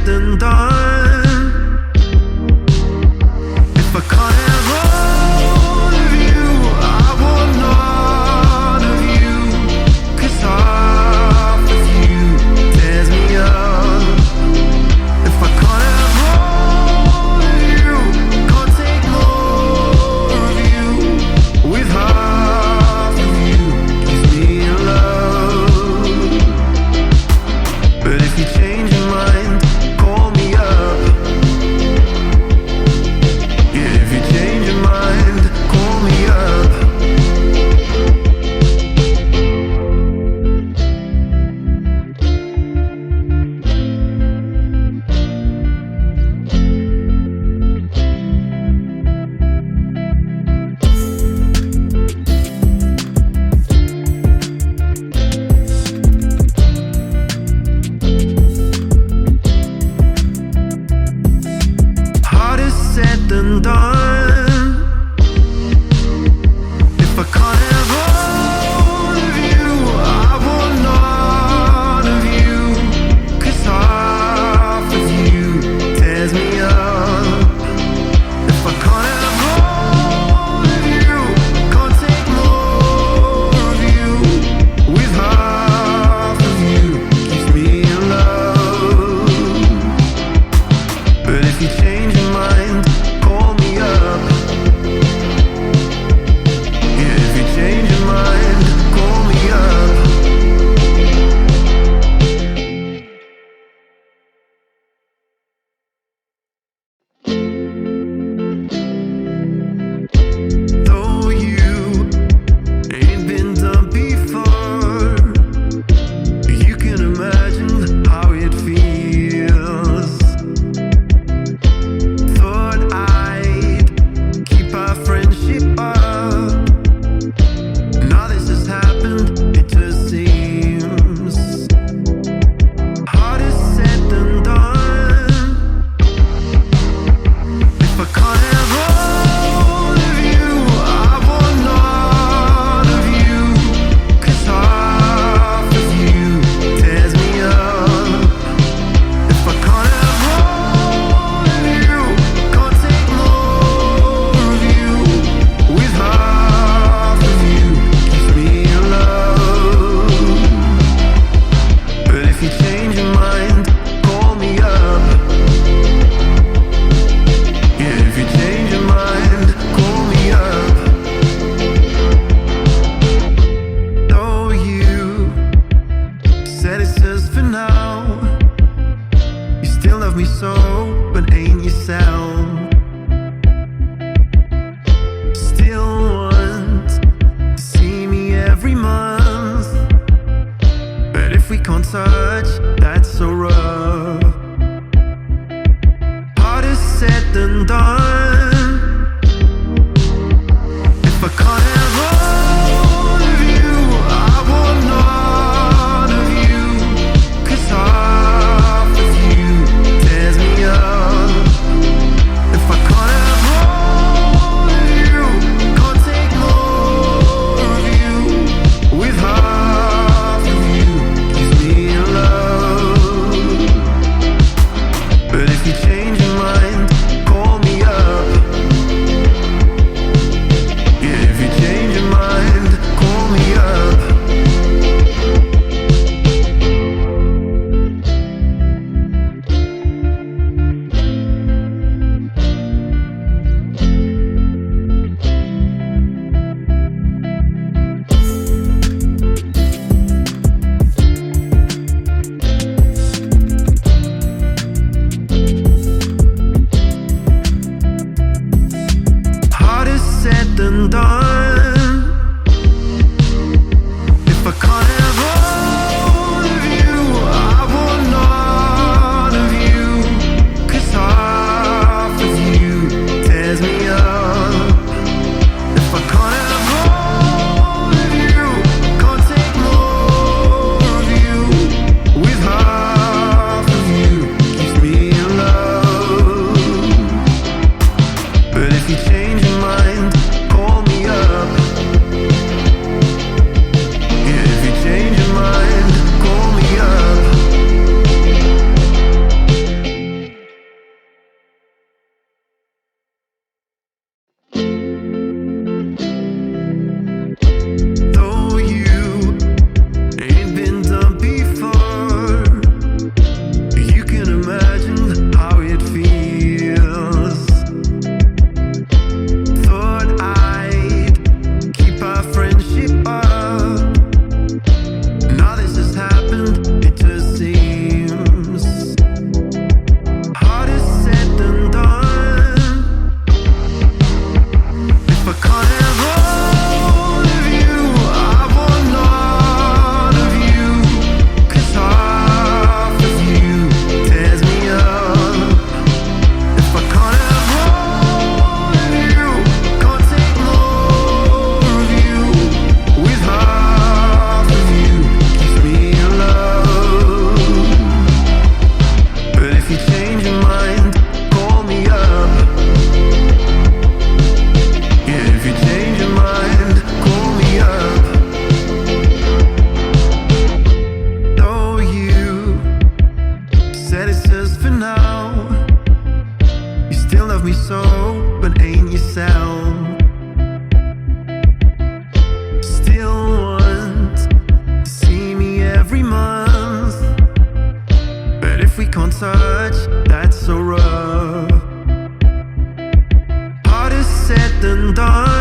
said than done, if I can't have all of you, I want none of you, 'cause half of you tears me up. If I can't have all of you, can't take more of you, with half of you gives me love. But if you change your mind, call me up. Yeah, if you change your mind, call me up. Harder said than done. If I can't have all of you, I want none of you, 'cause half of you tears me up. If I can't have all of you, can't take more of you, with half of you gives me love. But if you change your mind, call me up. Yeah, if you change your mind, call me up. Though you ain't been done before, you can imagine how it feels. Thought I'd keep our friendship up. Now this has happened, it just seems harder said than done. If I can't have all of you, I want none of you, 'cause half of you tears me up. If I can't have all of you, can't take more of you, with half of you gives me love. But if you change your mind, call me up. Yeah, if you change your mind, call me up. Though you said it's just for now, you still love me so, but ain't yourself. Still want to see me every month, but if we can't touch, that's so rough. Harder said than done. If I can't have all of you, I want none of you, 'cause half of you tears me up. just for now. You still love me so, but ain't yourself. Still want to see me every month, but if we can't touch, that's so rough. Harder said than done.